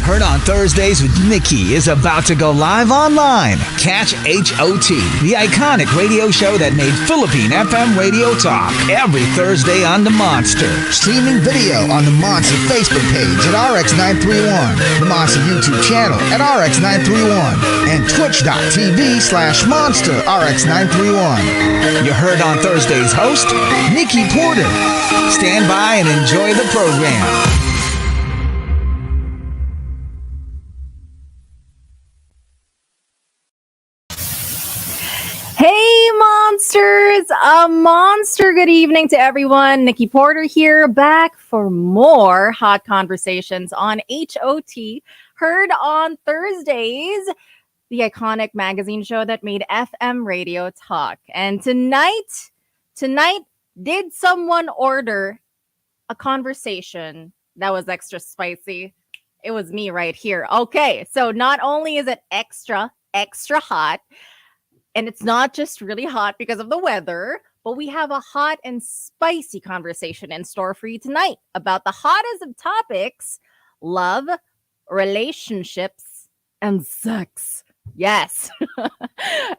Heard on Thursdays with Nikki is about to go live online. Catch HOT, the iconic radio show that made Philippine FM radio talk, every Thursday on the Monster. Streaming video on the Monster Facebook page at RX931, the Monster YouTube channel at RX931, and twitch.tv/Monster RX931. You heard on Thursday's host, Nikki Porter. Stand by and enjoy the program. Hey, monsters! A monster good evening to everyone. Nikki Porter here, back for more hot conversations on HOT, heard on Thursdays, the iconic magazine show that made FM radio talk. And tonight, did someone order a conversation that was extra spicy? It was me right here. Okay, so not only is it extra hot, and it's not just really hot because of the weather, but we have a hot and spicy conversation in store for you tonight about the hottest of topics: love, relationships, and sex. Yes.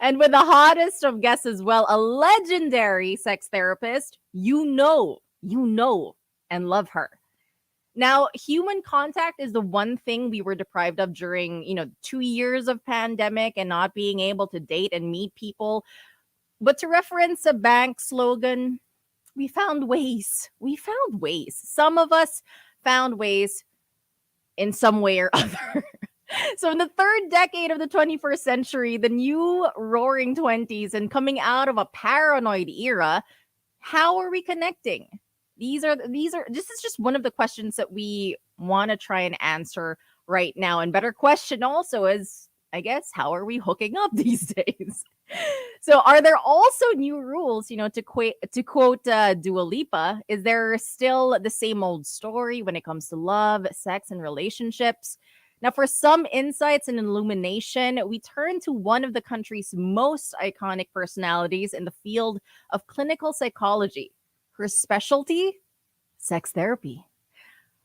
And with the hottest of guests as well, a legendary sex therapist. You know, and love her. Now, human contact is the one thing we were deprived of during, 2 years of pandemic and not being able to date and meet people. But to reference a bank slogan, we found ways. Some of us found ways in some way or other. So in the third decade of the 21st century, the new roaring 20s, and coming out of a paranoid era, how are we connecting? This is just one of the questions that we want to try and answer right now. And better question also is, I guess, how are we hooking up these days? So are there also new rules, to quote Dua Lipa, is there still the same old story when it comes to love, sex, and relationships? Now, for some insights and illumination, we turn to one of the country's most iconic personalities in the field of clinical psychology. Her specialty? Sex therapy.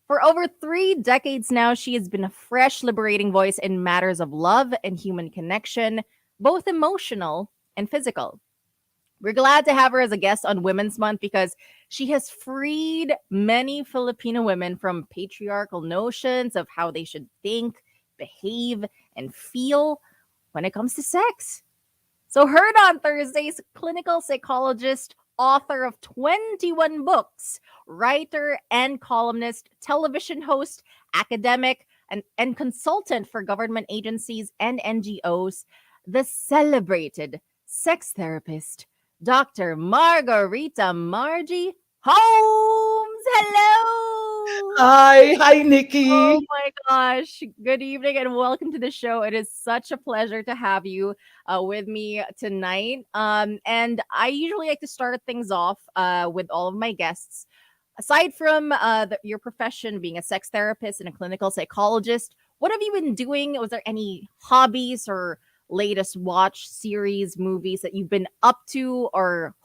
For over 3 decades now, she has been a fresh, liberating voice in matters of love and human connection, both emotional and physical. We're glad to have her as a guest on Women's Month because she has freed many Filipino women from patriarchal notions of how they should think, behave, and feel when it comes to sex. So heard on Thursdays, clinical psychologist, author of 21 books, writer and columnist, television host, academic, and consultant for government agencies and NGOs, the celebrated sex therapist, Dr. Margarita Margie Holmes. Hello. Hi, Nikki. Oh my gosh. Good evening and welcome to the show. It is such a pleasure to have you with me tonight. And I usually like to start things off with all of my guests. Aside from your profession being a sex therapist and a clinical psychologist, what have you been doing? Was there any hobbies or latest watch series, movies that you've been up to or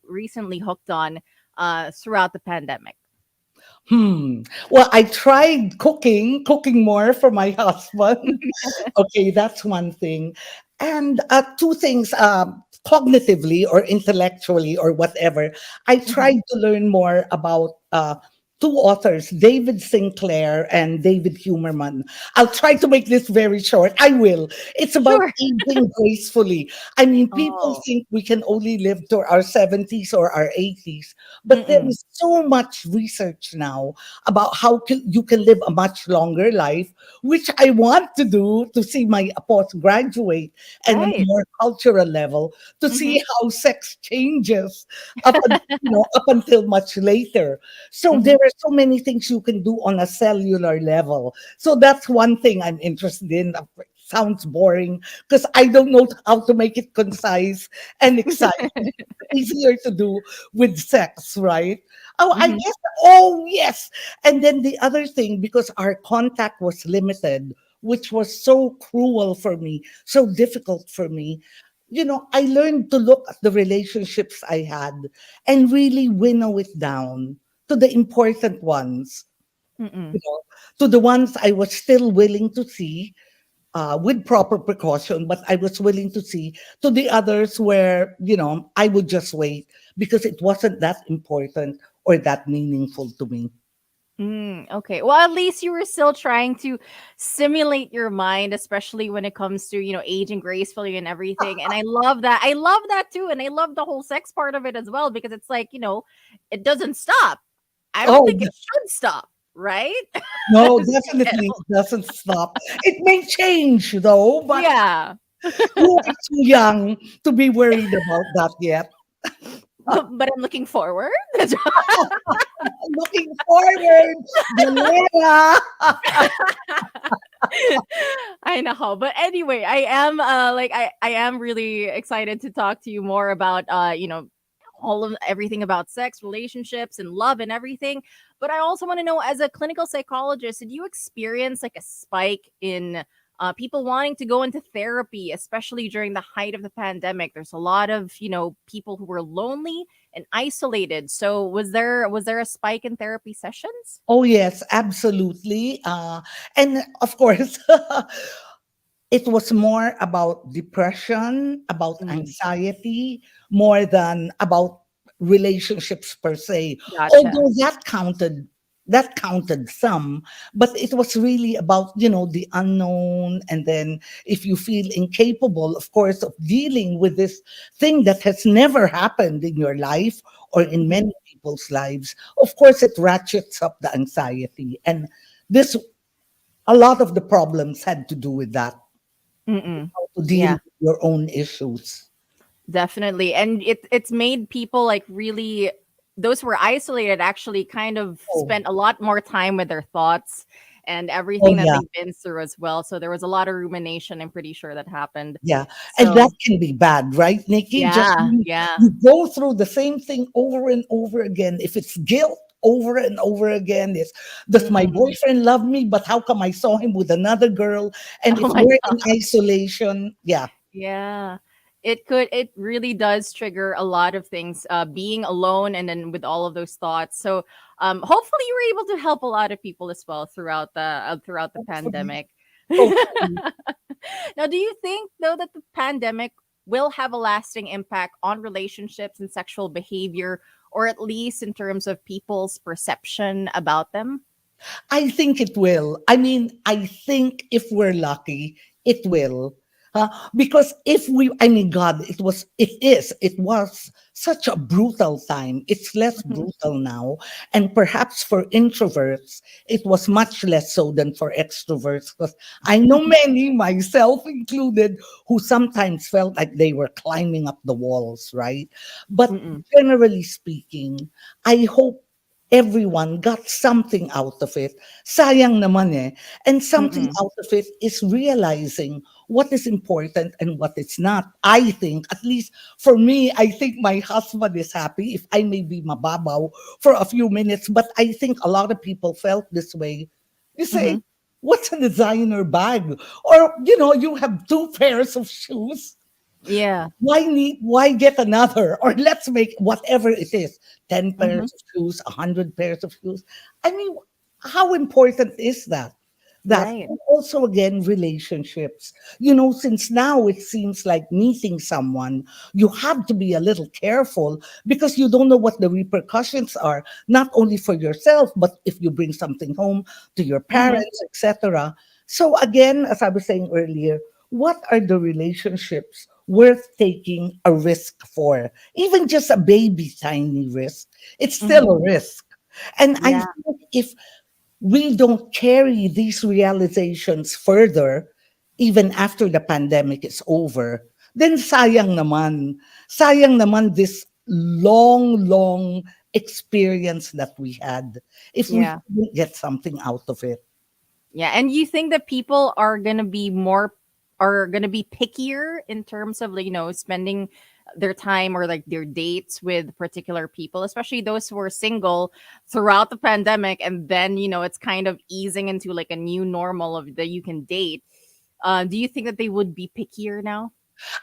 recently hooked on throughout the pandemic? Well, I tried cooking more for my husband. Okay, that's one thing. And 2 things, cognitively or intellectually or whatever. I tried to learn more about 2 authors, David Sinclair and David Humerman. I'll try to make this very short. I will. It's about aging gracefully. I mean, people think we can only live to our 70s or our 80s, but there is so much research now about how you can live a much longer life, which I want to do to see my postgraduate and on a more cultural level to see how sex changes up until much later. So there are so many things you can do on a cellular level. So that's one thing I'm interested in. Sounds boring because I don't know how to make it concise and exciting. Easier to do with sex, right? I guess, yes. And then the other thing, because our contact was limited, which was so cruel for me, so difficult for me, I learned to look at the relationships I had and really winnow it down to the important ones. Mm-mm. You know, to the ones I was still willing to see with proper precaution, but I was willing to see. To the others where, I would just wait because it wasn't that important or that meaningful to me. Okay. Well, at least you were still trying to simulate your mind, especially when it comes to, aging gracefully and everything. And I love that. I love that too. And I love the whole sex part of it as well, because it's like, it doesn't stop. I don't Oh, think it should stop, right? no, As we get definitely old. doesn't stop. It may change though, but Yeah. you are too young to be worried about that yet. But I'm looking forward. Looking forward, Galera. I know. But anyway, I am I am really excited to talk to you more about all of everything about sex, relationships, and love and everything. But I also want to know, as a clinical psychologist, did you experience like a spike in people wanting to go into therapy, especially during the height of the pandemic? There's a lot of people who were lonely and isolated. So was there a spike in therapy sessions? Oh yes, absolutely. And of course, it was more about depression, about Mm, anxiety, more than about relationships per se. gotcha. Although that counted some, but it was really about, the unknown. And then if you feel incapable, of course, of dealing with this thing that has never happened in your life or in Mhm. many people's lives, of course, it ratchets up the anxiety. And this, a lot of the problems had to do with that, Mm-mm. to deal Yeah. with your own issues. Definitely. And it's made people like really, those who were isolated actually kind of Oh, spent a lot more time with their thoughts and oh everything that yeah, they've been through as well. So there was a lot of rumination, I'm pretty sure, that happened. yeah. And that So can be bad, right, Nikki? Just yeah, you, yeah. you go through the same thing over and over again. If it's guilt over and over again, is does my Mm-mm. boyfriend love me? But how come I saw him with another girl? And Oh if my we're in god. isolation, yeah. Yeah. It really does trigger a lot of things, being alone and then with all of those thoughts. So hopefully you were able to help a lot of people as well throughout the Hopefully, pandemic. hopefully. Now, do you think though that the pandemic will have a lasting impact on relationships and sexual behavior, or at least in terms of people's perception about them? I think it will. I mean, I think if we're lucky, it will. Because if we, I mean, God, it was such a brutal time. It's less Mhm. brutal now. And perhaps for introverts, it was much less so than for extroverts. Because I know many, myself included, who sometimes felt like they were climbing up the walls, right? But Mm-mm. generally speaking, I hope everyone got something out of it. Sayang naman eh. And something Mm-mm. out of it is realizing what is important and what is not. I think, at least for me, I think my husband is happy if I may be mababaw for a few minutes, but I think a lot of people felt this way. You say, Mm-hmm. what's a designer bag? Or, you have two pairs of shoes. Yeah. Why get another? Or let's make whatever it is, 10 Mm-hmm. pairs of shoes, 100 pairs of shoes. I mean, how important is that? Right. And also again, relationships. Since now it seems like meeting someone, you have to be a little careful because you don't know what the repercussions are, not only for yourself, but if you bring something home to your Mm-hmm. parents, etc. So again, as I was saying earlier, what are the relationships worth taking a risk for? Even just a baby tiny risk, it's still Mm-hmm. a risk. And I Yeah. think if we don't carry these realizations further, even after the pandemic is over, then sayang naman. Sayang naman this long, long experience that we had if we Yeah. didn't get something out of it. Yeah, and you think that people are gonna be pickier in terms of, like, spending their time or like their dates with particular people, especially those who are single throughout the pandemic, and then it's kind of easing into like a new normal of that you can date. Do you think that they would be pickier now?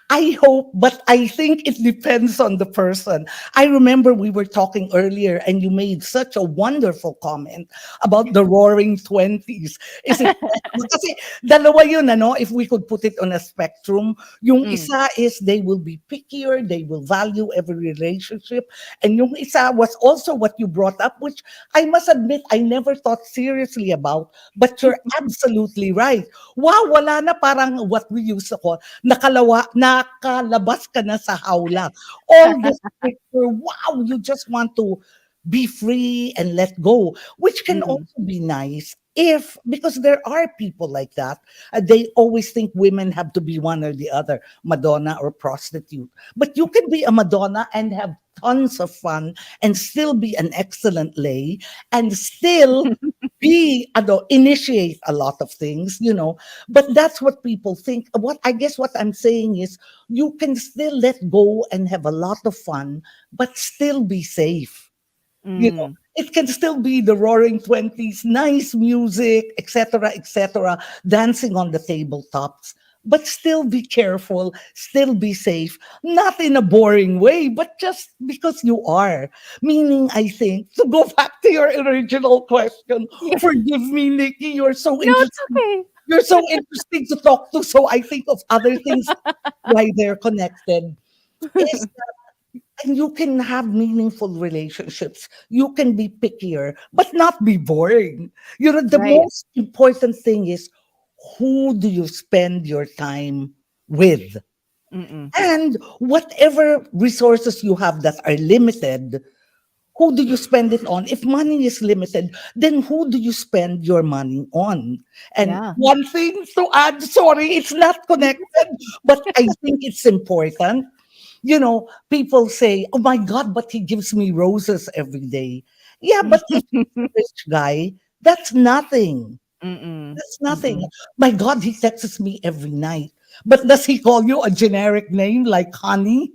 I hope, but I think it depends on the person. I remember we were talking earlier and you made such a wonderful comment about the roaring 20s. Is it possible? Kasi dalawa yun, ano, if we could put it on a spectrum. Yung Mm. isa is they will be pickier, they will value every relationship. And yung isa was also what you brought up, which I must admit I never thought seriously about, but you're absolutely right. Wow, wala na parang what we used to call nakalabas ka na sa hawla. All this picture, wow, you just want to be free and let go, which can Mm. also be nice if, because there are people like that, they always think women have to be one or the other, Madonna or prostitute. But you can be a Madonna and have tons of fun and still be an excellent lay and still initiate a lot of things, but that's what people think. What I guess what I'm saying is you can still let go and have a lot of fun, but still be safe. Mm. It can still be the roaring 20s, nice music, etc., etc., dancing on the tabletops, but still be careful, still be safe, not in a boring way, but just because you are. Meaning, I think, to go back to your original question, Yeah. forgive me, Nikki, you're so No, it's interesting. okay. You're so interesting to talk to, so I think of other things why they're connected. Is and you can have meaningful relationships. You can be pickier, but not be boring. The Right. most important thing is who do you spend your time with? Mm-mm. And whatever resources you have that are limited, who do you spend it on? If money is limited, then who do you spend your money on? And Yeah. one thing to add, sorry, it's not connected, but I think it's important. People say, oh my God, but he gives me roses every day. Yeah, but if he's a rich guy, that's nothing. Mm-mm. That's nothing. Mm-mm. My God, he texts me every night. But does he call you a generic name like honey?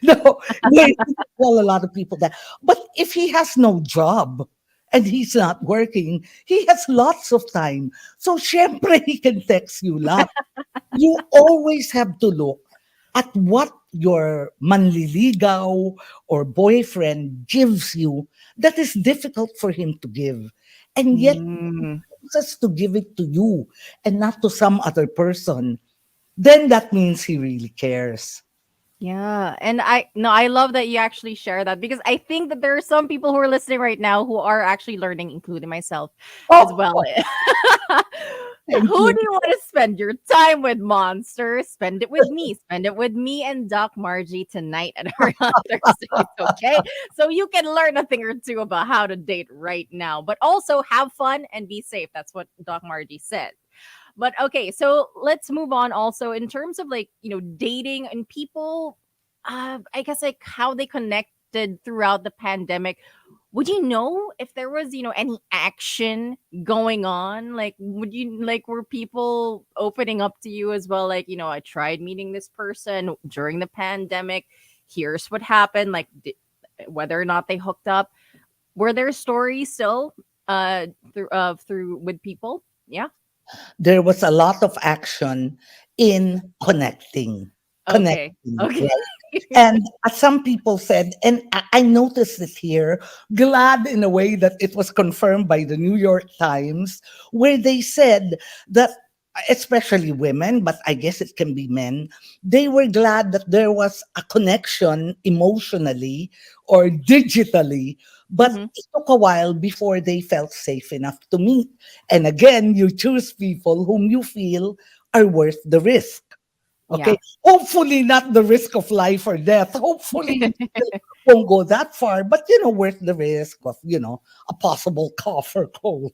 No, he call a lot of people that. But if he has no job and he's not working, he has lots of time. So, syempre, he can text you lot. You always have to look at what your manliligaw or boyfriend gives you that is difficult for him to give. And yet, Mm. chooses to give it to you and not to some other person, then that means he really cares. Yeah. And I love that you actually share that because I think that there are some people who are listening right now who are actually learning, including myself as Oh, well. thank Who you. do you want to spend your time with, Monster? Spend it with me. Spend it with me and Doc Margie tonight at our on Thursdays, okay? So you can learn a thing or two about how to date right now, but also have fun and be safe. That's what Doc Margie said. But okay, so let's move on also in terms of like, dating and people, I guess like how they connected throughout the pandemic. Would you know if there was, any action going on? Like, would you like, were people opening up to you as well? Like, I tried meeting this person during the pandemic. Here's what happened. Like, whether or not they hooked up. Were there stories still through with people? Yeah. There was a lot of action in connecting. Okay. Connecting, Okay. right? And as some people said, and I noticed it here, glad in a way that it was confirmed by the New York Times, where they said that, especially women, but I guess it can be men, they were glad that there was a connection emotionally or digitally, but Hmm. it took a while before they felt safe enough to meet. And again, you choose people whom you feel are worth the risk. Okay. Yeah. Hopefully not the risk of life or death. Hopefully you still won't go that far, but worth the risk of, a possible cough or cold.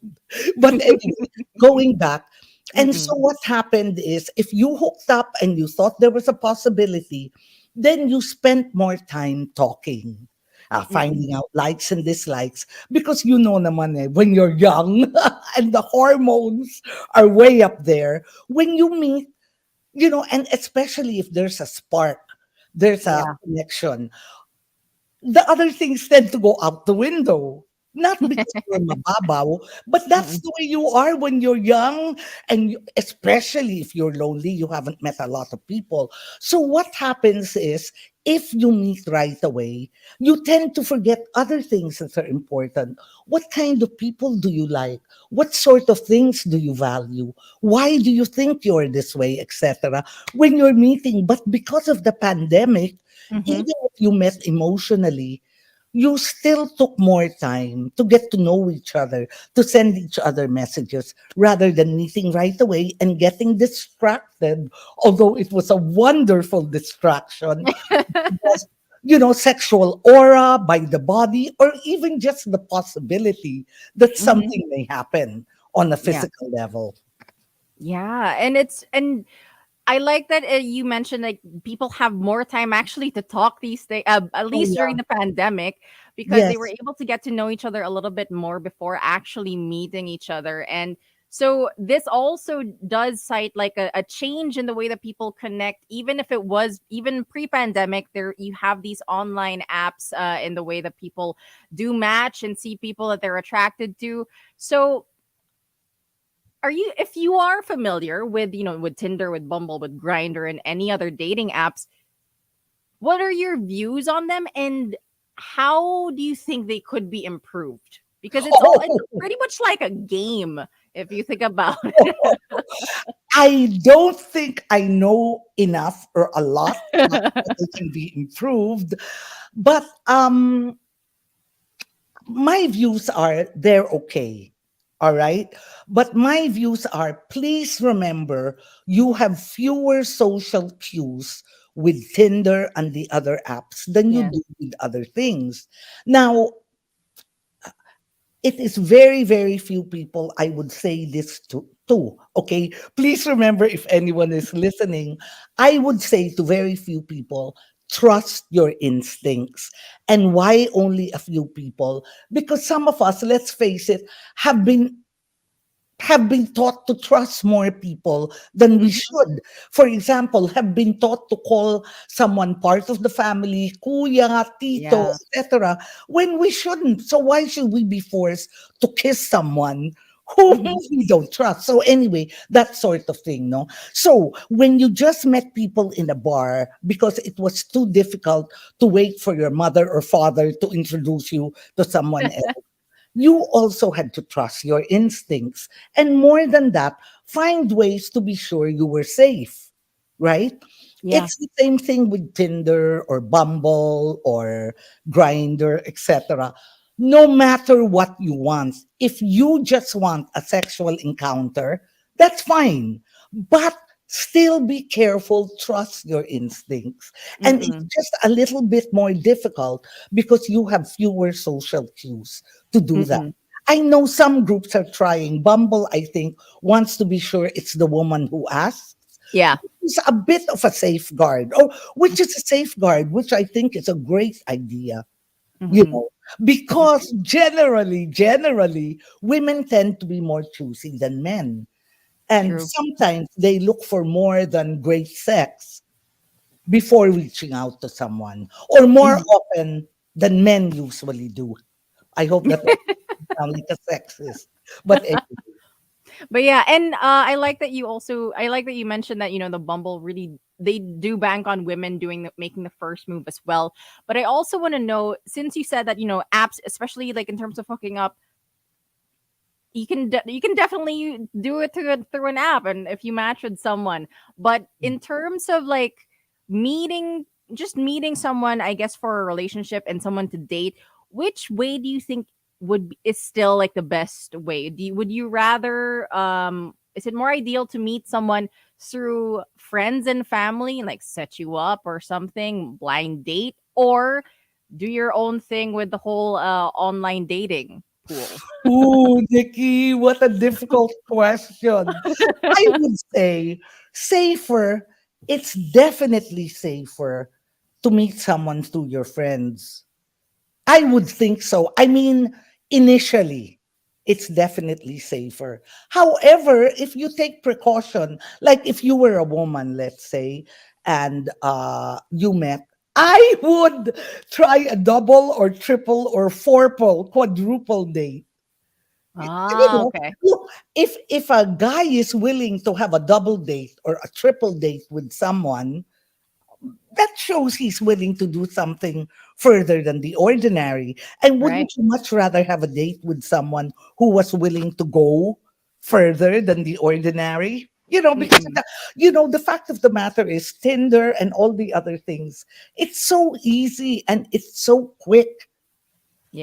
But anyway, going back. And so Mm-mm. what happened is if you hooked up and you thought there was a possibility, then you spent more time talking. Mm-mm. Finding out likes and dislikes because naman when you're young and the hormones are way up there when you meet, and especially if there's a spark, there's a Yeah. connection, the other things tend to go out the window. Not because you're mababaw, but that's Mm-mm. the way you are when you're young, and especially if you're lonely, you haven't met a lot of people. So what happens is, if you meet right away, you tend to forget other things that are important. What kind of people do you like? What sort of things do you value? Why do you think you're this way, etc. When you're meeting, but because of the pandemic, Mm-hmm. even if you met emotionally, you still took more time to get to know each other, to send each other messages, rather than meeting right away and getting distracted. Although it was a wonderful distraction, was, sexual aura by the body, or even just the possibility that Mm-hmm. something may happen on a Yeah. physical level. Yeah, and I like that you mentioned like people have more time actually to talk these things, at Oh, least during yeah. the pandemic, because they were Yes. able to get to know each other a little bit more before actually meeting each other. And so this also does cite like a change in the way that people connect, even if it was even pre-pandemic. There you have these online apps in the way that people do match and see people that they're attracted to. So are you if you are familiar with with Tinder, with Bumble, with Grinder, and any other dating apps, what are your views on them, and how do you think they could be improved? Because it's pretty much like a game if you think about it. I don't think I know enough or a lot that they can be improved, but my views are they're okay. All right. But my views are, please remember, you have fewer social cues with Tinder and the other apps than you Yes. do with other things. Now, it is very, very few people I would say this to. Okay. Please remember, if anyone is listening, I would say to very few people, trust your instincts. And why only a few people? Because some of us, let's face it, have been taught to trust more people than we Mhm. should. For example, have been taught to call someone part of the family, kuya, tito, Yeah. etc., when we shouldn't. So why should we be forced to kiss someone whom Mhm. we don't trust? So anyway, that sort of thing, no? So when you just met people in a bar because it was too difficult to wait for your mother or father to introduce you to someone else, you also had to trust your instincts. And more than that, find ways to be sure you were safe, right? Yeah. It's the same thing with Tinder or Bumble or Grinder, etc. No matter what you want, if you just want a sexual encounter, that's fine. But still be careful, trust your instincts. And it's Mm-mm. just a little bit more difficult because you have fewer social cues to do that. Mm-mm. I know some groups are trying. Bumble, I think, wants to be sure it's the woman who asks. Yeah. It's a bit of a safeguard, or which is a safeguard, which I think is a great idea, you Mm-hmm. know, because generally, women tend to be more choosy than men. And True. sometimes they look for more than great sex before reaching out to someone, or more Mhm. often than men usually do. I hope that doesn't sound like a sexist, but But yeah, and I like that you mentioned that the Bumble really they do bank on women making the first move as well. But I also want to know, since you said that apps, especially like in terms of hooking up, you can definitely do it through an app, and if you match with someone. But in terms of like meeting meeting someone, I guess, for a relationship and someone to date, which way do you think is still like the best way? Would you rather is it more ideal to meet someone through friends and family, like set you up or something, blind date, or do your own thing with the whole online dating pool? ooh, Nikki, what a difficult question. I would say safer. It's definitely safer to meet someone through your friends. I would think so. I mean, initially, it's definitely safer. However, if you take precaution, like if you were a woman, let's say, and you met I would try a double or triple or fourple, quadruple date. You Ah, know, okay. look, if a guy is willing to have a double date or a triple date with someone, that shows he's willing to do something further than the ordinary. And Right. wouldn't you much rather have a date with someone who was willing to go further than the ordinary? Because Mm-mm. the fact of the matter is Tinder and all the other things, it's so easy and it's so quick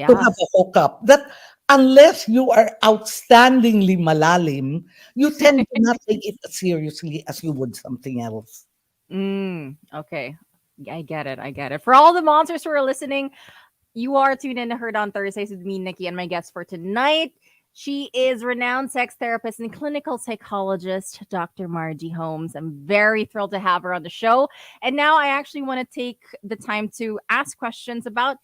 to Yeah. have a hookup that unless you are outstandingly malalim, you tend to not take it as seriously as you would something else. Okay. I get it. I get it. For all the monsters who are listening, you are tuned in to Heard on Thursdays with me, Nikki, and my guest for tonight. She is renowned sex therapist and clinical psychologist, Dr. Margie Holmes. I'm very thrilled to have her on the show. And now I actually want to take the time to ask questions about,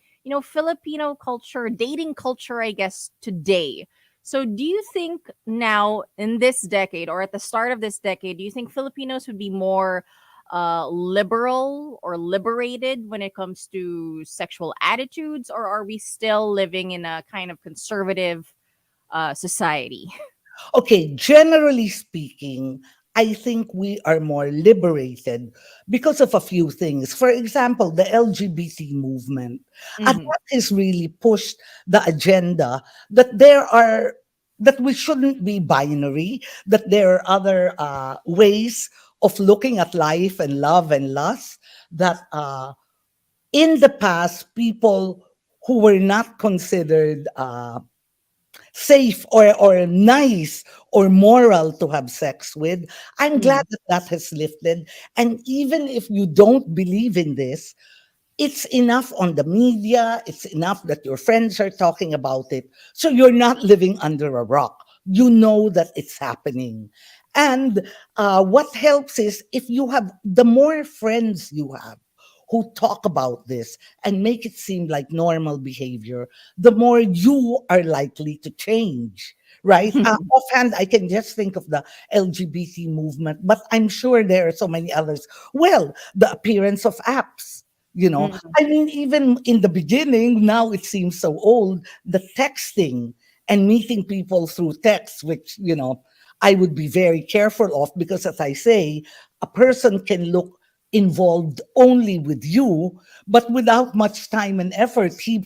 Filipino culture, dating culture, I guess, today. So, do you think now in this decade or at the start of this decade, do you think Filipinos would be more liberal or liberated when it comes to sexual attitudes, or are we still living in a kind of conservative society? Okay, generally speaking, I think we are more liberated because of a few things. For example, the LGBT movement. And Hmm. that has really pushed the agenda that we shouldn't be binary, that there are other ways of looking at life and love and lust, that in the past, people who were not considered safe or nice or moral to have sex with. I'm glad Hmm. that that has lifted. And even if you don't believe in this, it's enough on the media, it's enough that your friends are talking about it. So you're not living under a rock. You know that it's happening. And what helps is if you have the more friends you have who talk about this and make it seem like normal behavior, the more you are likely to change. Right? Offhand, I can just think of the LGBT movement, but I'm sure there are so many others. Well, the appearance of apps, Hmm. I mean, even in the beginning, now it seems so old, the texting and meeting people through text, which, I would be very careful of because, as I say, a person can look involved only with you, but without much time and effort, he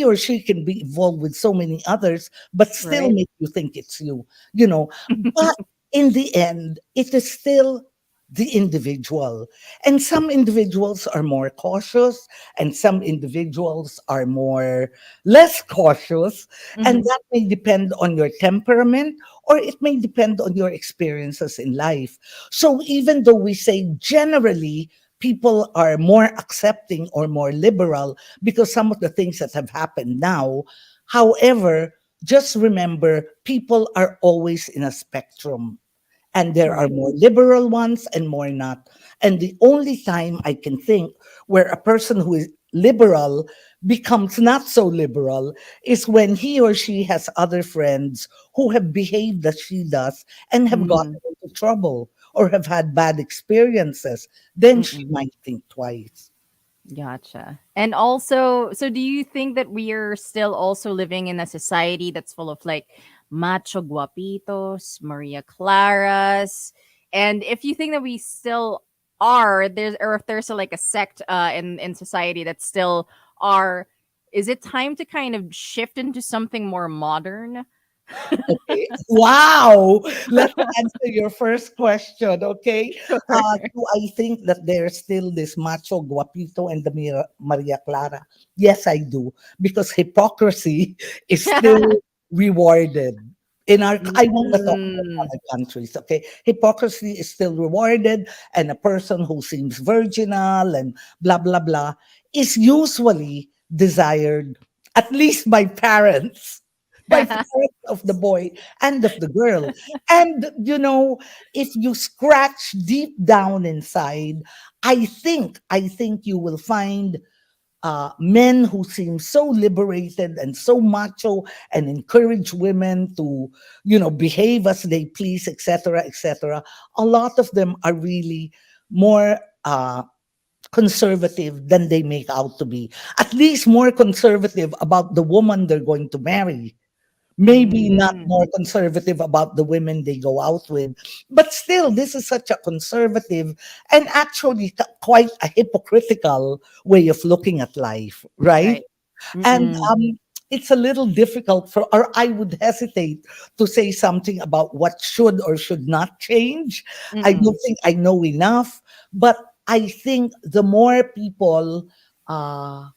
or she can be involved with so many others, but still Right. make you think it's you, you know. But in the end, it is still the individual. And some individuals are more cautious, and some individuals are more less cautious. And Hmm. that may depend on your temperament, or it may depend on your experiences in life. So even though we say generally people are more accepting or more liberal because some of the things that have happened now, however, just remember people are always in a spectrum, and there are Right. more liberal ones and more not. And the only time I can think where a person who is liberal becomes not so liberal is when he or she has other friends who have behaved as she does and have Hmm. gotten into trouble or have had bad experiences. Then she Mm-mm. might think twice. Gotcha. And also, so do you think that we are still also living in a society that's full of like macho guapitos, Maria Claras? And if you think that we still are, there's or if there's like a sect in society that still are, is it time to kind of shift into something more modern? Okay. Wow. Let's answer your first question. Okay. Sure. Do I think that there's still this macho guapito and the Maria Clara? Yes, I do. Because hypocrisy is still rewarded. I won't talk about Mm, other countries, okay? Hypocrisy is still rewarded, and a person who seems virginal and blah, blah, blah is usually desired, at least by parents, by parents of the boy and of the girl. And, if you scratch deep down inside, I think you will find men who seem so liberated and so macho and encourage women to, behave as they please, etc., etc. A lot of them are really more conservative than they make out to be. At least more conservative about the woman they're going to marry. Maybe not Mm, more conservative about the women they go out with, but still, this is such a conservative and actually quite a hypocritical way of looking at life, right? right. And Mm-mm, it's a little difficult for, or I would hesitate to say something about what should or should not change. I mm-mm. don't think I know enough, but I think the more people uh,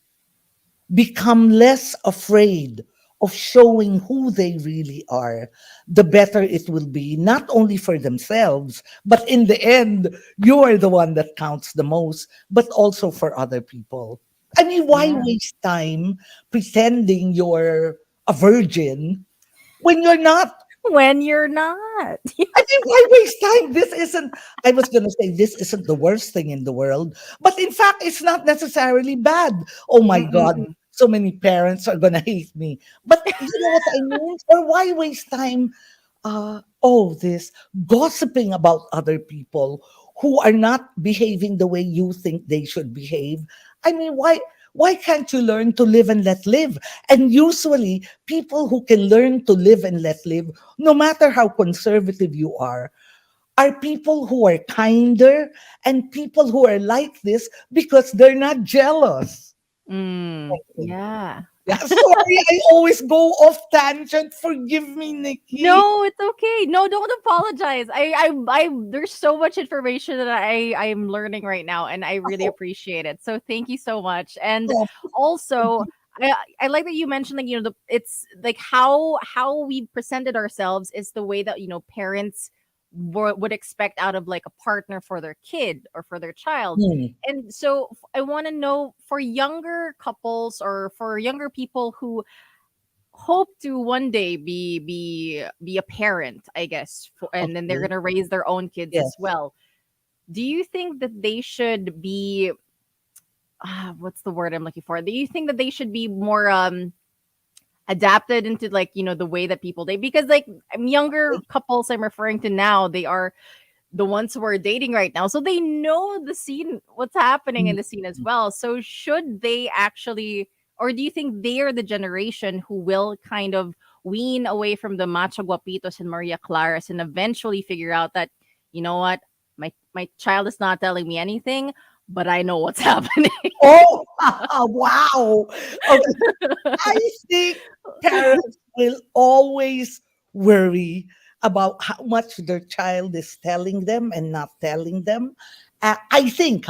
become less afraid of showing who they really are, the better it will be, not only for themselves, but in the end, you are the one that counts the most, but also for other people. I mean, why Yeah. waste time pretending you're a virgin when you're not? When you're not. I mean, why waste time? This isn't, I was going to say, this isn't the worst thing in the world, but in fact, it's not necessarily bad. Oh my God, Mm-mm. so many parents are going to hate me. But you know what I mean? Or why waste time? This gossiping about other people who are not behaving the way you think they should behave. I mean, why can't you learn to live and let live? And usually, people who can learn to live and let live, no matter how conservative you are people who are kinder and people who are like this because they're not jealous. Yeah. Yeah, sorry, I always go off tangent. Forgive me, Nikki. No, it's okay. No, don't apologize. There's so much information that I'm learning right now, and I really appreciate it. So thank you so much. And Oh, also, I like that you mentioned, like, the it's like how we presented ourselves is the way that parents would expect out of like a partner for their kid or for their child. hmm, And so I want to know, for younger couples or for younger people who hope to one day be a parent, I guess, and then they're okay. gonna raise their own kids as Yes. well. Do you think that they should be what's the word I'm looking for? Do you think that they should be more adapted into, like, the way that people date? Because, like, younger couples I'm referring to now, they are the ones who are dating right now, so they know the scene, what's happening in Mm. the scene as well. So should they actually, or do you think they are the generation who will kind of wean away from the macho guapitos and Maria Claras and eventually figure out that, you know what, my child is not telling me anything, but I know what's happening. Oh, wow. Okay. I think parents will always worry about how much their child is telling them and not telling them. I think,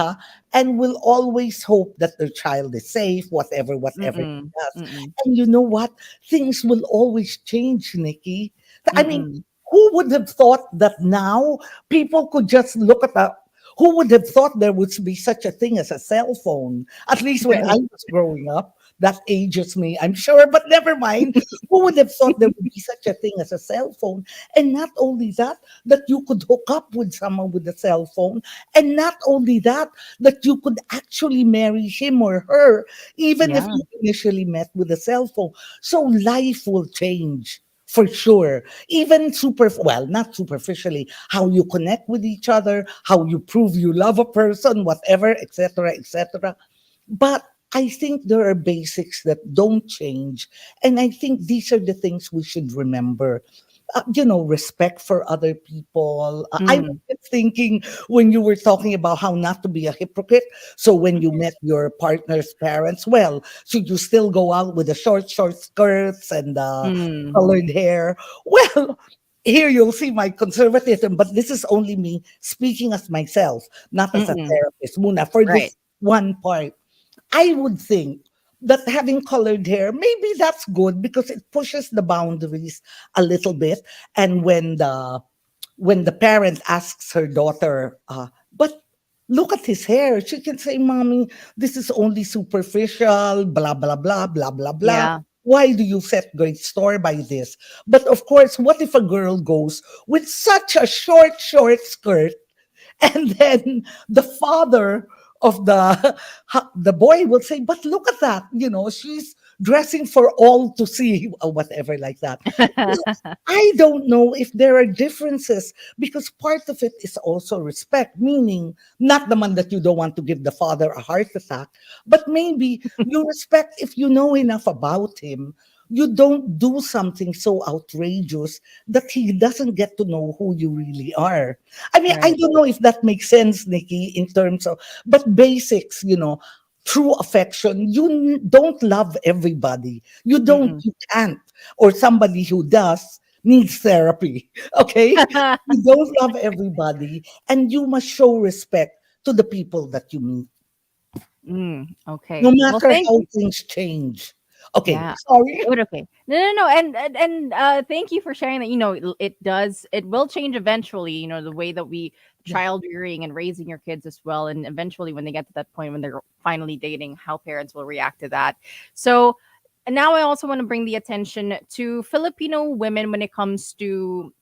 and will always hope that their child is safe, whatever he Mm-mm, does. mm-mm, And you know what? Things will always change, Nikki. I mean, mm-mm. who would have thought that now people could just look at a who would have thought there would be such a thing as a cell phone? At least when I Right. was growing up, that ages me, I'm sure, but never mind. Who would have thought there would be such a thing as a cell phone? And not only that, that you could hook up with someone with a cell phone. And not only that, that you could actually marry him or her, even if Yeah. you initially met with a cell phone. So life will change. For sure. Even not superficially, how you connect with each other, how you prove you love a person, whatever, etc., etc. But I think there are basics that don't change. And I think these are the things we should remember. Respect for other people. I was Mm. just thinking when you were talking about how not to be a hypocrite. So when you met your partner's parents, well, should you still go out with the short skirts and Mm. colored hair? Well, here you'll see my conservatism, but this is only me speaking as myself, not as a Mm-mm. therapist. Muna, for Right. this one part, I would think that having colored hair, maybe that's good because it pushes the boundaries a little bit. And when the parent asks her daughter, but look at his hair, she can say, "Mommy, this is only superficial, blah, blah, blah, blah, blah, blah. Yeah. Why do you set great store by this?" But of course, what if a girl goes with such a short skirt and then the father of the boy will say, "But look at that, she's dressing for all to see, or whatever like that. I don't know if there are differences because part of it is also respect, meaning not the one that you don't want to give the father a heart attack, but maybe you respect if you know enough about him. You don't do something so outrageous that he doesn't get to know who you really are. I mean, I Right. don't know if that makes sense, Nikki, in terms of, but basics, true affection. You don't love everybody. You don't, Mm-mm. you can't. Or somebody who does needs therapy. Okay? You don't love everybody, and you must show respect to the people that you meet, no Okay. Well, matter thank how you. things change. Okay, Yeah. sorry. But okay. No, no, no. And thank you for sharing that. It will change eventually, the way that we Yeah. child rearing and raising your kids as well. And eventually when they get to that point when they're finally dating, how parents will react to that. So and now I also want to bring the attention to Filipino women when it comes to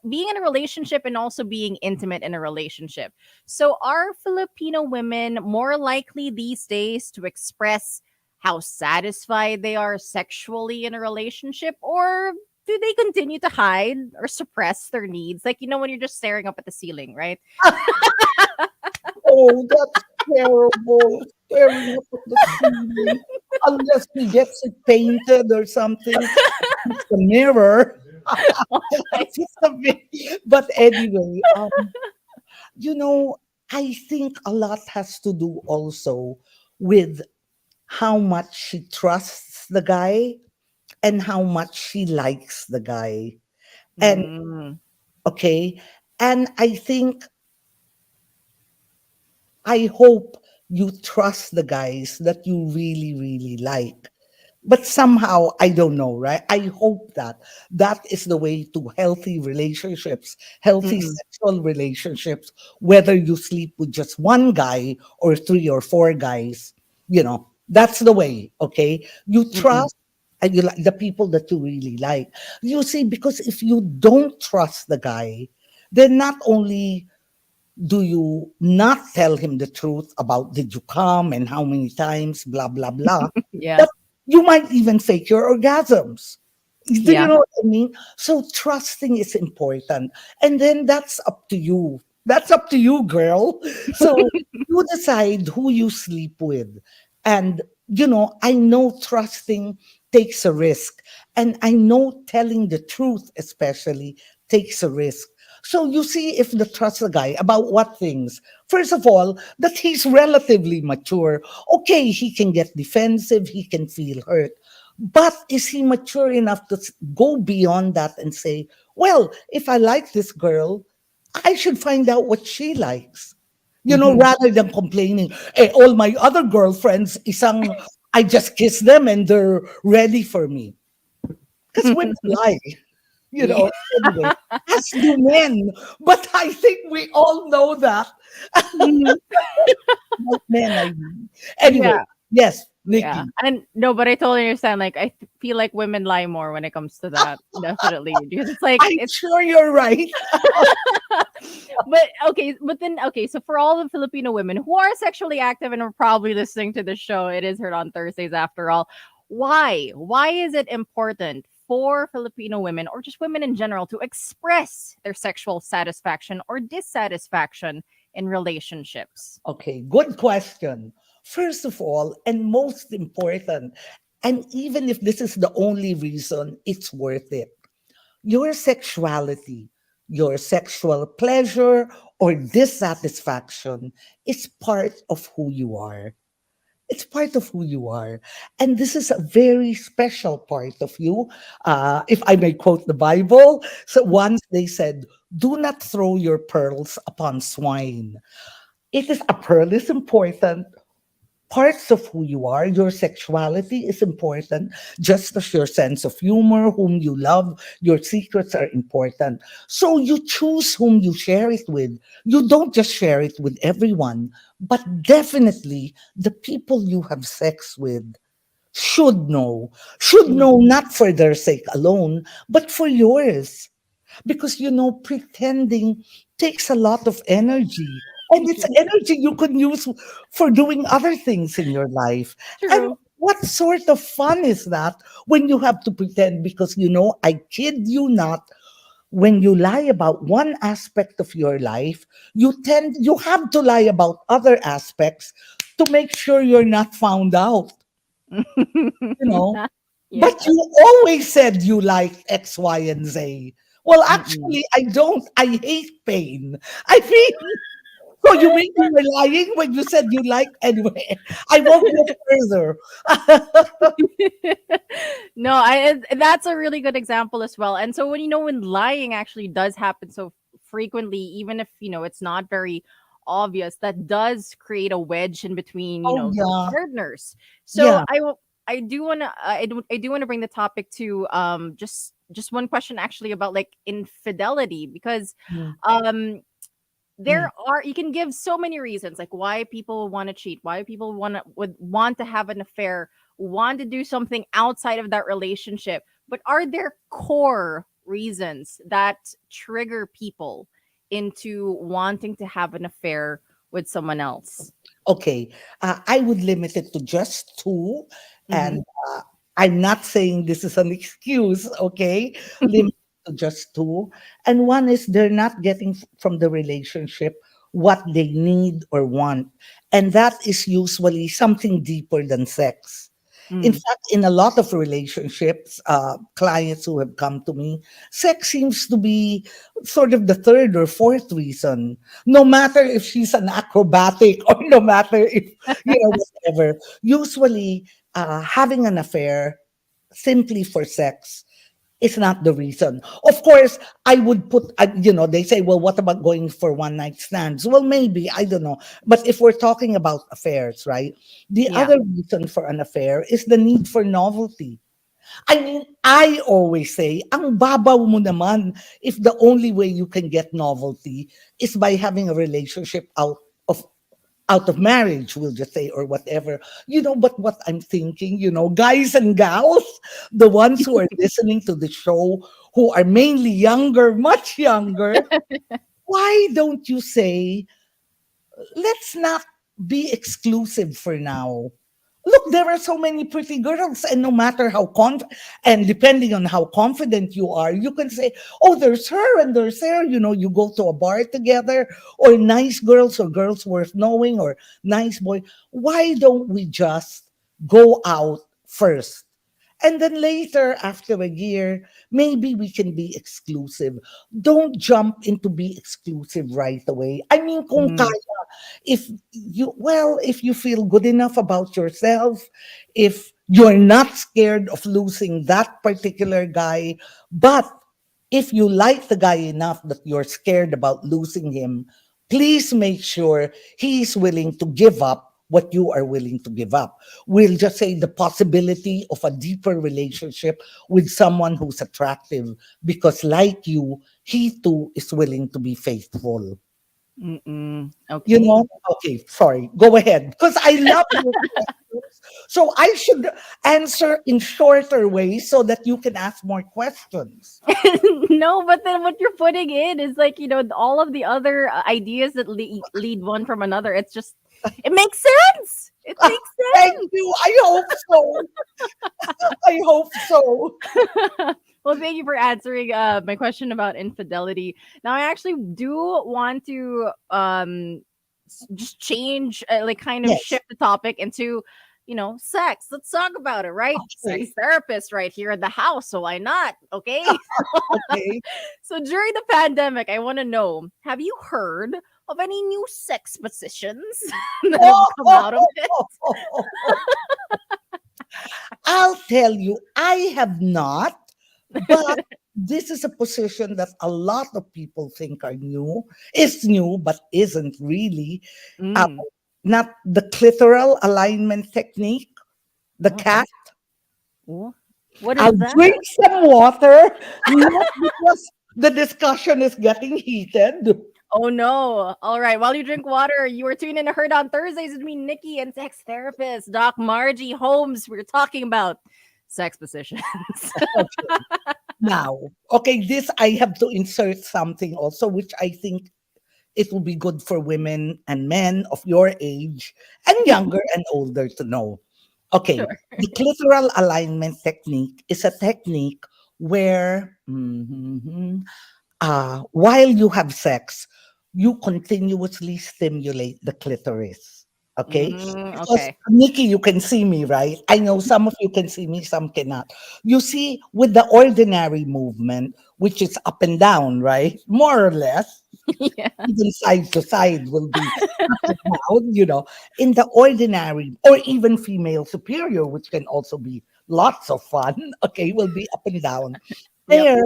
being in a relationship and also being intimate in a relationship. So, are Filipino women more likely these days to express how satisfied they are sexually in a relationship, or do they continue to hide or suppress their needs? Like, when you're just staring up at the ceiling, right? Oh, that's terrible. Staring up at the ceiling. Unless he gets it painted or something. It's a mirror. Oh my It's just a but anyway, you know, I think a lot has to do also with how much she trusts the guy and how much she likes the guy. And Mm, okay, and I think I hope you trust the guys that you really, really like. But somehow, I don't know, right? I hope that that is the way to healthy relationships, healthy mm-mm, sexual relationships, whether you sleep with just one guy or three or four guys, that's the way, okay? You mm-mm, trust and you like the people that you really like. You see, because if you don't trust the guy, then not only do you not tell him the truth about did you come and how many times, blah, blah, blah, yeah, but you might even fake your orgasms. Do you yeah. know what I mean? So trusting is important. And then that's up to you. That's up to you, girl. So you decide who you sleep with. And, I know trusting takes a risk. And I know telling the truth, especially, takes a risk. So you see if the trust the guy about what things. First of all, that he's relatively mature. Okay, he can get defensive, he can feel hurt. But is he mature enough to go beyond that and say, well, if I like this girl, I should find out what she likes. Mhm. Rather than complaining, hey, all my other girlfriends, I just kiss them and they're ready for me. Because women lie. Yeah. Anyway, as do men. But I think we all know that. Mhm. About men, I mean. Anyway, Yeah. yes, Yeah. Nikki. And no, but I totally understand. Like, feel like women lie more when it comes to that. Definitely. Because it's like, I'm it's, sure you're right. but okay. But then, okay. So for all the Filipino women who are sexually active and are probably listening to the show, it is heard on Thursdays after all. Why? Why is it important for Filipino women or just women in general to express their sexual satisfaction or dissatisfaction in relationships? Okay, good question. First of all, and most important, and even if this is the only reason, it's worth it. Your sexuality, your sexual pleasure or dissatisfaction is part of who you are. It's part of who you are. And this is a very special part of you. If I may quote the Bible, so once they said, do not throw your pearls upon swine. It is a pearl is important. Parts of who you are, your sexuality is important, just as your sense of humor, whom you love, your secrets are important. So you choose whom you share it with. You don't just share it with everyone, but definitely the people you have sex with should know. Should know not for their sake alone, but for yours. Because pretending takes a lot of energy. And it's energy you could use for doing other things in your life. And True. What sort of fun is that when you have to pretend? Because, I kid you not, when you lie about one aspect of your life, you have to lie about other aspects to make sure you're not found out, you know. Yeah. But you always said you like X, Y, and Z. Well, Mm-mm. actually, I don't. I hate pain. I mean, so you mean you were lying when you said you liked anyway? I won't go further. No, that's a really good example as well. And so when lying actually does happen so frequently, even if it's not very obvious, that does create a wedge in between Oh the yeah, partners. So yeah. I do want to bring the topic to just one question actually about like infidelity, because Mm, um mm. you can give so many reasons like why people want to cheat, why people would want to have an affair, want to do something outside of that relationship. But are there core reasons that trigger people into wanting to have an affair with someone else? Okay, I would limit it to just two, Mm-hmm. and uh, I'm not saying this is an excuse. Okay, limit it to just two, and one is they're not getting from the relationship what they need or want, and that is usually something deeper than sex. In Mm. fact, in a lot of relationships, clients who have come to me, sex seems to be sort of the third or fourth reason. No matter if she's an acrobatic or no matter if, whatever. Usually, having an affair simply for sex is not the reason. Of course, I would put, they say, well, what about going for one night stands? Well, maybe, I don't know. But if we're talking about affairs, right? The Yeah. other reason for an affair is the need for novelty. I mean, I always say, ang babaw mo naman if the only way you can get novelty is by having a relationship of out of marriage, we'll just say, or whatever. But what I'm thinking, guys and gals, the ones who are listening to the show, who are mainly younger, much younger, why don't you say, let's not be exclusive for now? Look, there are so many pretty girls, and no matter how and depending on how confident you are, you can say, "Oh, there's her and there's her." You go to a bar together, or nice girls or girls worth knowing, or nice boy. Why don't we just go out first? And then later, after a year, maybe we can be exclusive. Don't jump into be exclusive right away. I mean, kung Mm. kaya, if you feel good enough about yourself, if you're not scared of losing that particular guy, but if you like the guy enough that you're scared about losing him, please make sure he's willing to give up what you are willing to give up. We'll just say the possibility of a deeper relationship with someone who's attractive, because, like you, he too is willing to be faithful. Mm-mm. You Okay. know? Okay, sorry. Go ahead. Because I love your questions. So I should answer in shorter ways so that you can ask more questions. No, but then what you're putting in is like, all of the other ideas that lead one from another. It makes sense. It makes Thank you. I hope so. I hope so. sense. Well, thank you for answering my question about infidelity. Now, I actually do want to just change, like kind of Yes. shift the topic into, sex. Let's talk about it, right? Sex Okay. therapist right here in the house. So why not? Okay. Okay. So during the pandemic, I want to know, have you heard of any new sex positions that have come out of it? I'll tell you, I have not, but this is a position that a lot of people think is new, but isn't really. Uh, Mm. Not the clitoral alignment technique, the Oh, cat. what I'll is that? drink some water, not because the discussion is getting heated. Oh no. All right. While you drink water, you are tuning in to Heard on Thursdays with me, Nikki, and sex therapist, Doc Margie Holmes. We're talking about sex positions. Okay. Now, okay, this I have to insert something also, which I think it will be good for women and men of your age and younger and older to know. Okay, Sure. the clitoral alignment technique is a technique where while you have sex, you continuously stimulate the clitoris. Okay? Because, Okay. Nikki, you can see me, right? I know some of you can see me, some cannot. You see, with the ordinary movement, which is up and down, right? More or less, Yeah. even side to side will be up and down, in the ordinary or even female superior, which can also be lots of fun, okay, will be up and down. Yep. There,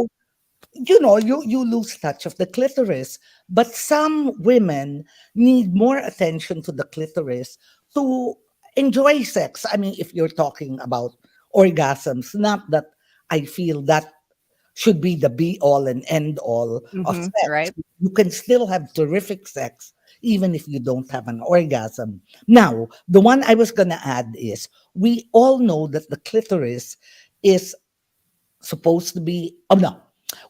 you lose touch of the clitoris, but some women need more attention to the clitoris to enjoy sex. I mean, if you're talking about orgasms, not that I feel that should be the be all and end all of sex. Right. You can still have terrific sex even if you don't have an orgasm. Now, the one I was going to add is we all know that the clitoris is supposed to be, oh no,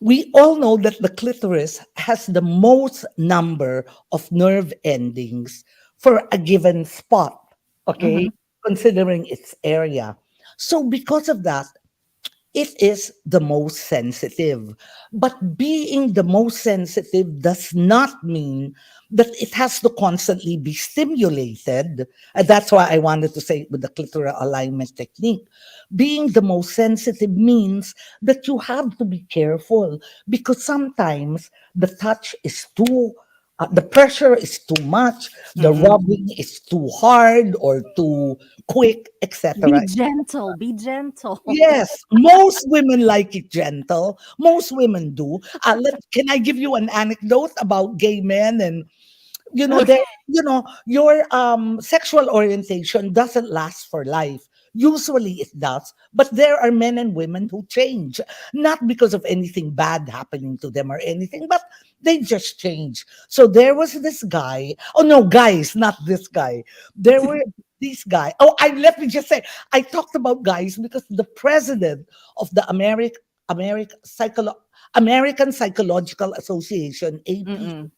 we all know that the clitoris has the most number of nerve endings for a given spot, okay, Mm-hmm. considering its area. So, because of that, it is the most sensitive. But being the most sensitive does not mean that it has to constantly be stimulated. And that's why I wanted to say with the clitoral alignment technique. Being the most sensitive means that you have to be careful because sometimes the touch is too the pressure is too much, the Mm-mm. rubbing is too hard or too quick, Be etc. gentle. Be gentle. Yes, most women like it gentle. Most women do. Can I give you an anecdote about gay men and Okay. there, your sexual orientation doesn't last for life. Usually it does, but there are men and women who change, not because of anything bad happening to them or anything, but they just change. So there was this guy. Oh no, guys, not this guy. There were these guy. Oh, I let me just say, I talked about guys because the president of the American American Psychological Association, AP, Mm-mm.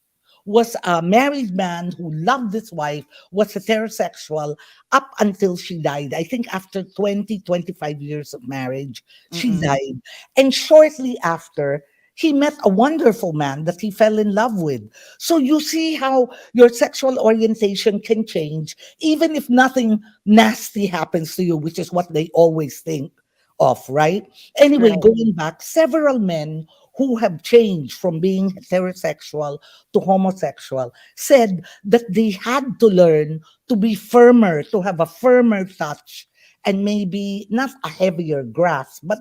was a married man who loved his wife, was heterosexual up until she died. I think after 20-25 years of marriage, she Mm-mm. died. And shortly after, he met a wonderful man that he fell in love with. So you see how your sexual orientation can change, even if nothing nasty happens to you, which is what they always think of, right? Anyway, Right. going back, several men who have changed from being heterosexual to homosexual said that they had to learn to be firmer, to have a firmer touch and maybe not a heavier grasp, but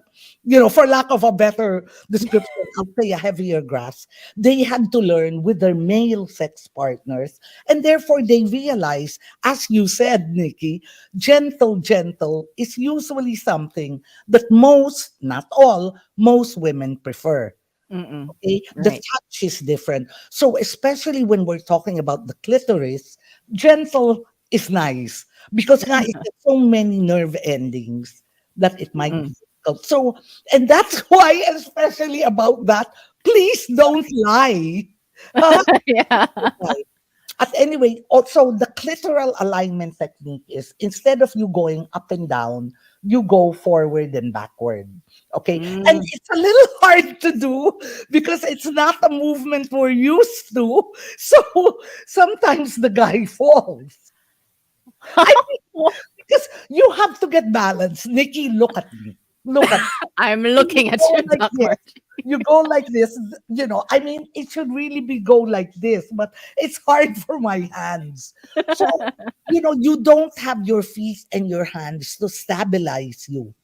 for lack of a better description, I'll say a heavier grasp. They had to learn with their male sex partners, and therefore they realize, as you said, Nikki, gentle is usually something that most, not all, most women prefer. Mm-mm. Okay? The Right. touch is different. So, especially when we're talking about the clitoris, gentle is nice because nga, it has so many nerve endings that it might be Mm-mm. difficult. So, and that's why, especially about that, please don't lie. Huh? Yeah. Right. At anyway, also the clitoral alignment technique is instead of you going up and down, you go forward and backward. Okay. And Mm. it's a little hard to do because it's not a movement we're used to. So sometimes the guy falls. I mean, because you have to get balance. Nikki, look at me. Look at I'm you looking at go you, like Doc this. March. You go like this. I mean, it should really be go like this, but it's hard for my hands. So, you don't have your feet and your hands to stabilize you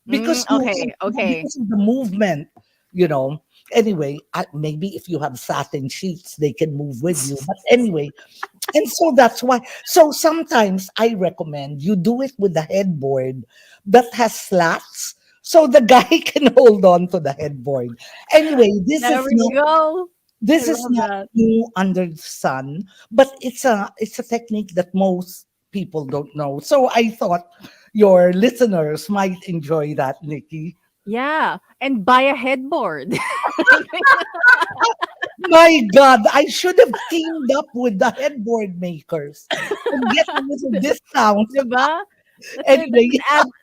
because Okay. Okay. because of the movement, you know. Anyway, maybe if you have satin sheets, they can move with you. But anyway, and so that's why. So sometimes I recommend you do it with the headboard that has slats so the guy can hold on to the headboard. Anyway, There we go. I this is love not that. new under the sun, but it's a technique that most people don't know. So I thought your listeners might enjoy that, Nikki. Yeah. And buy a headboard. My God, I should have teamed up with the headboard makers and get a little discount. Diba? Anyway,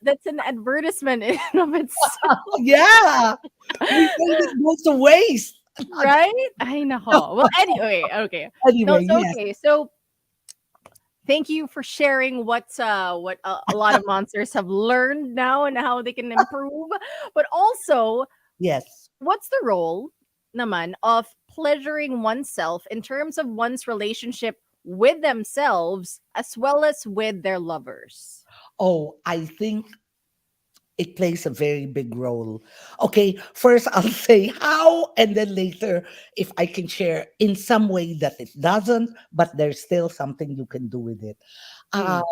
that's an advertisement in and of itself, yeah, we made it go to waste. right? I know. Well, anyway, okay. No, Anyway, so yes. okay. So thank you for sharing what a lot of monsters have learned now and how they can improve. But also, Yes. what's the role, naman, of pleasuring oneself in terms of one's relationship with themselves as well as with their lovers? Oh, I think it plays a very big role. Okay, first I'll say how, and then later, if I can share in some way that it doesn't, but there's still something you can do with it. Uh, Mm,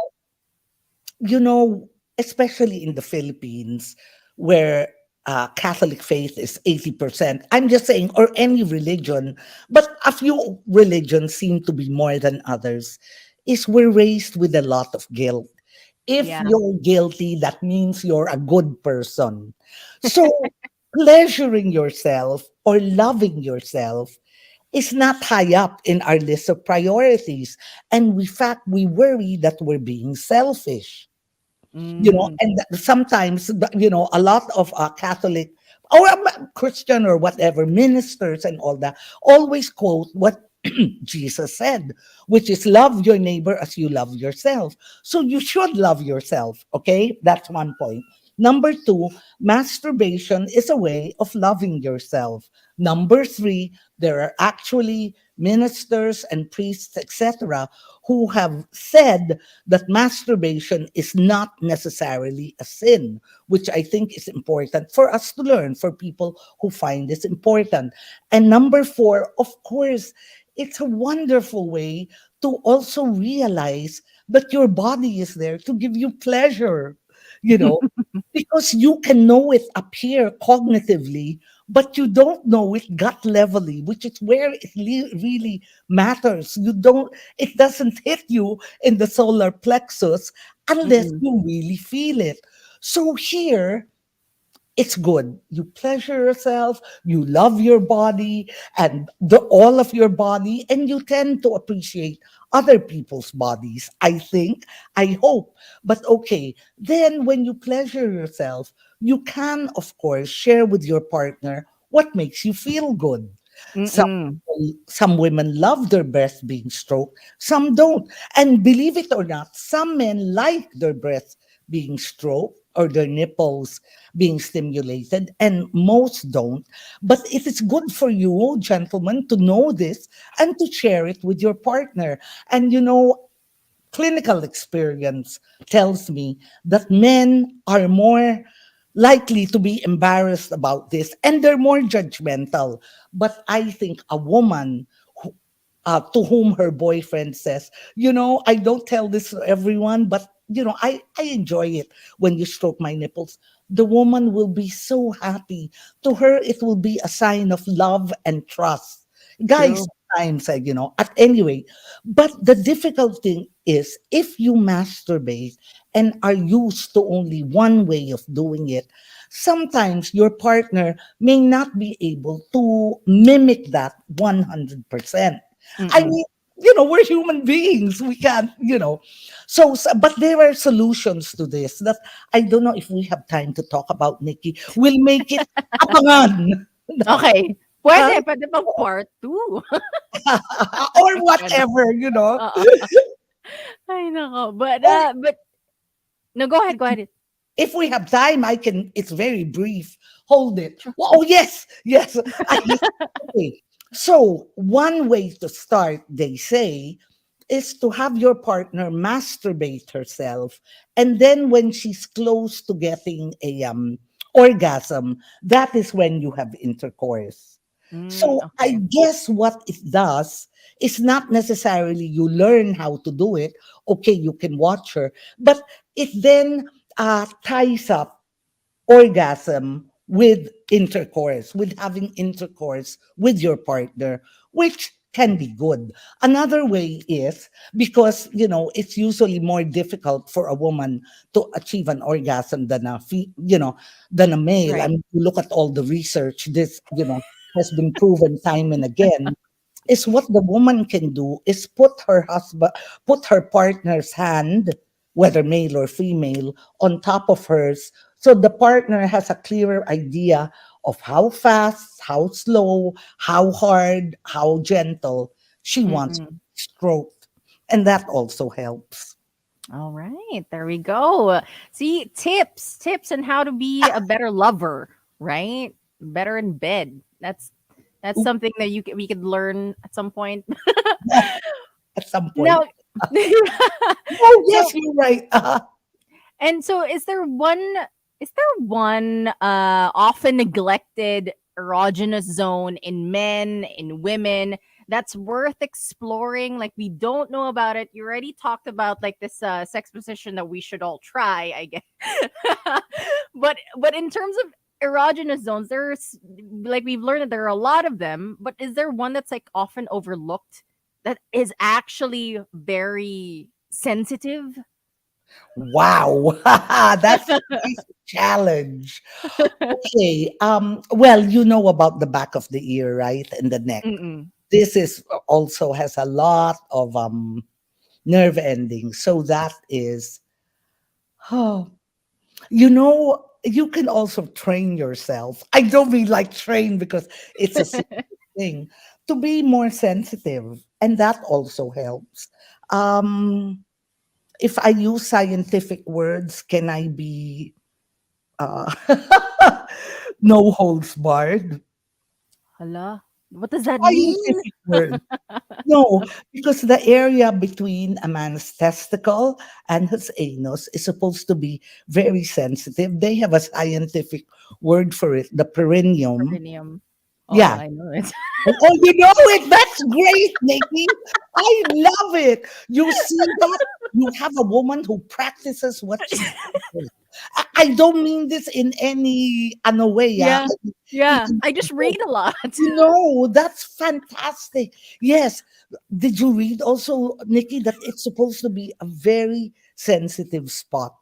you know, especially in the Philippines, where Catholic faith is 80%, I'm just saying, or any religion, but a few religions seem to be more than others, is we're raised with a lot of guilt. If yeah. you're guilty, that means you're a good person. So, pleasuring yourself or loving yourself is not high up in our list of priorities. And in fact, we worry that we're being selfish, Mm, and sometimes, a lot of Catholic or Christian or whatever ministers and all that always quote what Jesus said, which is love your neighbor as you love yourself. So you should love yourself. Okay, that's one point. Number two, masturbation is a way of loving yourself. Number three, there are actually ministers and priests, etc., who have said that masturbation is not necessarily a sin, which I think is important for us to learn, for people who find this important. And number four, of course, it's a wonderful way to also realize that your body is there to give you pleasure, you know, because you can know it up here cognitively, but you don't know it gut levelly, which is where it really matters. It doesn't hit you in the solar plexus unless mm-mm, you really feel it. So here, it's good. You pleasure yourself, you love your body and all of your body, and you tend to appreciate other people's bodies. I think, I hope. But okay, then when you pleasure yourself, you can, of course, share with your partner what makes you feel good. Some mm-mm. some women love their breasts being stroked, some don't. And believe it or not, some men like their breasts being stroked or their nipples being stimulated, and most don't. But it is good for you, gentlemen, to know this and to share it with your partner. And clinical experience tells me that men are more likely to be embarrassed about this and they're more judgmental. But I think a woman to whom her boyfriend says, I don't tell this to everyone, but I enjoy it when you stroke my nipples. The woman will be so happy. To her, it will be a sign of love and trust. Guys, True. sometimes, at anyway. But the difficult thing is if you masturbate and are used to only one way of doing it, sometimes your partner may not be able to mimic that 100%. I Mm-mm. mean, we're human beings. We can't, but there are solutions to this that I don't know if we have time to talk about, Nikki. We'll make it abangan. Okay. Huh? Pwede pang part 2. Or whatever. Oo. Ay nako. Or But no, go ahead, go ahead. if we have time, it's very brief. Hold it. Well, oh, yes, yes. Okay. So, one way to start, they say, is to have your partner masturbate herself. And then when she's close to getting a orgasm, that is when you have intercourse. Mm, So, I okay. guess what it does is not necessarily you learn how to do it. Okay, you can watch her, but it then ties up orgasm with intercourse, with having intercourse with your partner, which can be good. Another way is because, it's usually more difficult for a woman to achieve an orgasm than a male. I Right. mean, you look at all the research, this, has been proven time and again. Is what the woman can do is put her partner's hand whether male or female, on top of hers. So the partner has a clearer idea of how fast, how slow, how hard, how gentle she wants Mm-mm. stroked. And that also helps. All right, there we go. See, tips on how to be a better lover, right? Better in bed. That's something that we could learn at some point. At some point. Now, Oh, so yes, you're right. and so is there one often neglected erogenous zone in men, in women, that's worth exploring? Like, we don't know about it. You already talked about like this sex position that we should all try, I guess. but in terms of erogenous zones, there's, like, we've learned that there are a lot of them, but is there one that's like often overlooked that is actually very sensitive? Wow. That's a nice challenge. Okay. Well, you know about the back of the ear, right? And the neck. Mm-mm. This is also has a lot of nerve endings. So that is, oh, you can also train yourself. I don't mean like train because it's a simple thing to be more sensitive, and that also helps. Um, if I use scientific words, can I be uh, no holds barred? Hala, what does that mean? Scientific word. No, because the area between a man's testicle and his anus is supposed to be very sensitive. They have a scientific word for it, the perineum. Perineum. Oh, Yeah. I know it. Oh, you know it. That's great, Nikki. I love it. You see that? You have a woman who practices what she practices. I don't mean this in any way. Yeah. Yeah. Yeah. I just read a lot. That's fantastic. Yes. Did you read also, Nikki, that it's supposed to be a very sensitive spot?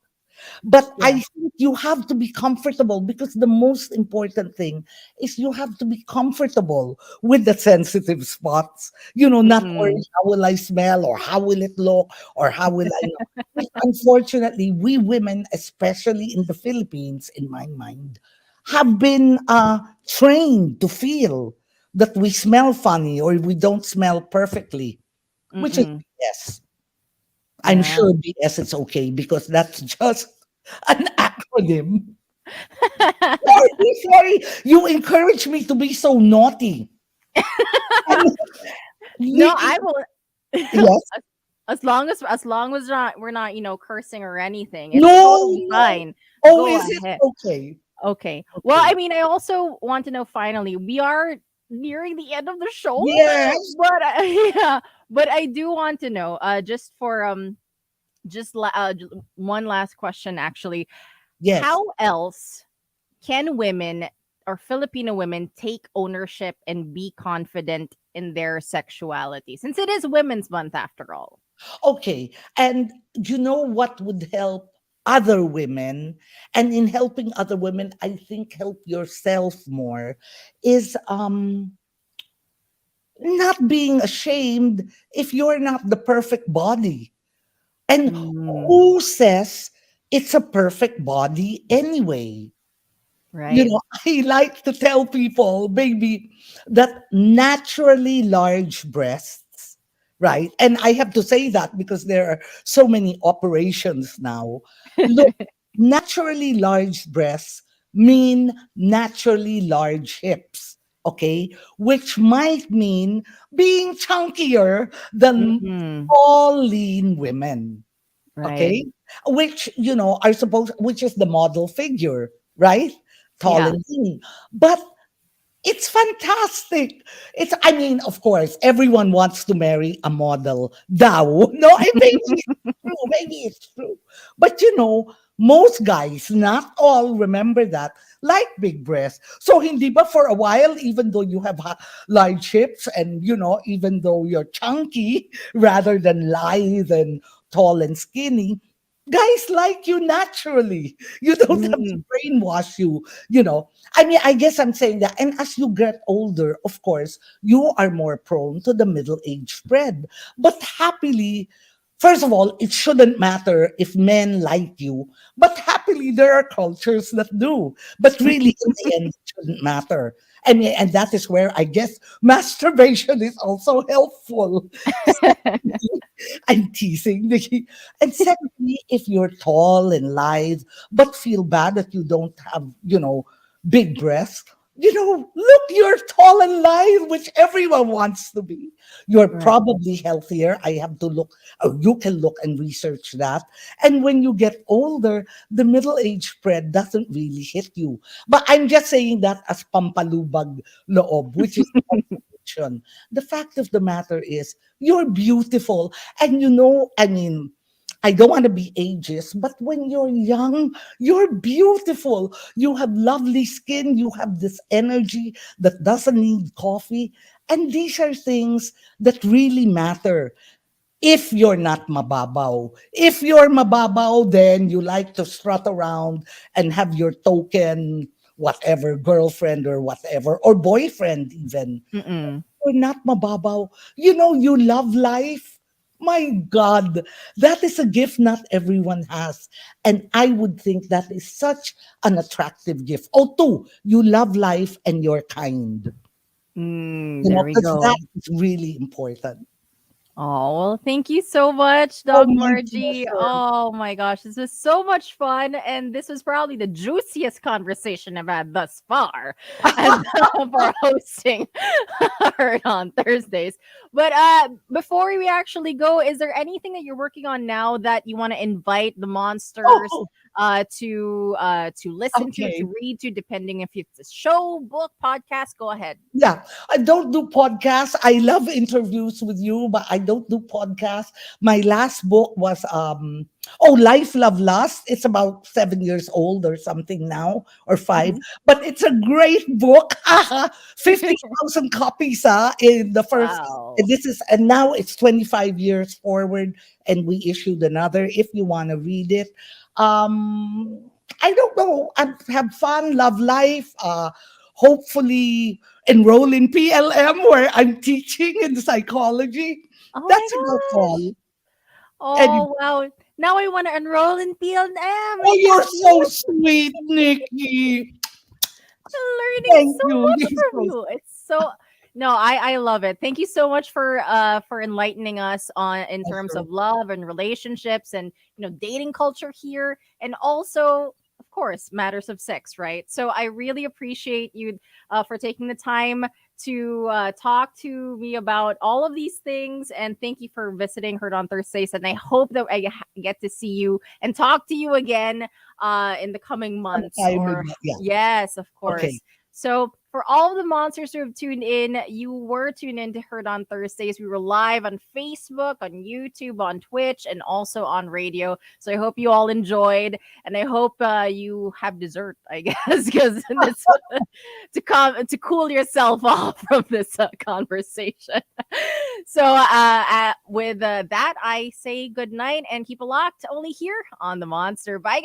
But I Yeah. think you have to be comfortable because the most important thing is you have to be comfortable with the sensitive spots. Not Mm-mm. worried how will I smell or how will it look or how will I know. But unfortunately, we women, especially in the Philippines, in my mind, have been trained to feel that we smell funny or we don't smell perfectly, which is Mm-mm. yes. I'm Yeah. sure BS is okay because that's just an acronym. Sorry, sorry. You encourage me to be so naughty. And No, Nikki, I will. yes. As long as not we're not, cursing or anything, it's No, totally no. fine. Oh, Go is it ahead. okay? Okay. Well, Okay. I mean, I also want to know, finally, we are nearing the end of the show, Yes, but yeah, but I do want to know, just for one last question, actually. yes. How else can women, or Filipino women, take ownership and be confident in their sexuality, since it is Women's Month after all? Okay. And you know what would help other women? And in helping other women, I think help yourself more is not being ashamed if you're not the perfect body. And Mm, who says it's a perfect body anyway? right. I like to tell people, maybe, that naturally large breasts, right? And I have to say that because there are so many operations now. Look, naturally large breasts mean naturally large hips, okay? Which might mean being chunkier than Mm-mm, all lean women, right. okay, which is the model figure, right? Tall Yeah. and lean, but it's fantastic. I mean, of course, everyone wants to marry a model. Thou, no, maybe it's true, but most guys, not all, remember that, like big breasts. So hindi ba for a while, even though you have large hips and even though you're chunky rather than lithe and tall and skinny, guys like you naturally. You don't have to Mm, brainwash you. I mean, I guess I'm saying that. And as you get older, of course, you are more prone to the middle age spread. But happily, First of all, it shouldn't matter if men like you, but happily there are cultures that do. But really, in the end, it shouldn't matter. And that is where I guess masturbation is also helpful. I'm teasing, Nikki. And secondly, if you're tall and lithe, but feel bad that you don't have, big breasts, look, you're tall and lithe, which everyone wants to be. You're Right. probably healthier. I have to look, or you can look and research that. And when you get older, the middle age spread doesn't really hit you. But I'm just saying that as pampalubag loob, which is fiction. The fact of the matter is, you're beautiful. And I mean, I don't want to be ageist, but when you're young, you're beautiful. You have lovely skin. You have this energy that doesn't need coffee. And these are things that really matter if you're not mababaw. If you're mababaw, then you like to strut around and have your token, whatever, girlfriend or whatever, or boyfriend even. Mm-mm. You're not mababaw. You love life. My God, that is a gift not everyone has. And I would think that is such an attractive gift. Oh, two, you love life and you're kind. There we Because that go. is really important. Oh, well, thank you so much, Oh, Doc my Margie. pleasure. Oh my gosh, this was so much fun. And this was probably the juiciest conversation I've had thus far. And for hosting Heard on Thursdays. But before we actually go, is there anything that you're working on now that you want to invite the monsters Oh, to listen okay. to read to, depending if it's a show, book, podcast? Go ahead. Yeah, I don't do podcasts. I love interviews with you, but I don't do podcasts. My last book was Life, Love, Lust. It's about 7 years old or something now, or five. Mhm. But it's a great book. 50,000 copies in the first. Wow. And now it's 25 years forward, and we issued another if you want to read it. I don't know. I have fun, love life. Hopefully enroll in PLM where I'm teaching in psychology. Oh my That's about gosh. all. And Oh wow. Now I want to enroll in PLM. oh, I you're can't so wait. sweet, Nikki. Learning Thank so you. much You're from so you. It's so no, I love it. Thank you so much for enlightening us on in terms special. of love and relationships and dating culture here, and also of course matters of sex, right? So I really appreciate you for taking the time to talk to me about all of these things, and thank you for visiting Heard on Thursdays, and I hope that get to see you and talk to you again in the coming months, Sometime or yeah. yes, of Okay. course. So, for all the monsters who have tuned in, you were tuned in to Heard on Thursdays. We were live on Facebook, on YouTube, on Twitch, and also on radio. So, I hope you all enjoyed, and I hope you have dessert, I guess, because this to cool yourself off from this conversation. So, with that, I say good night and keep it locked only here on the Monster. Bye,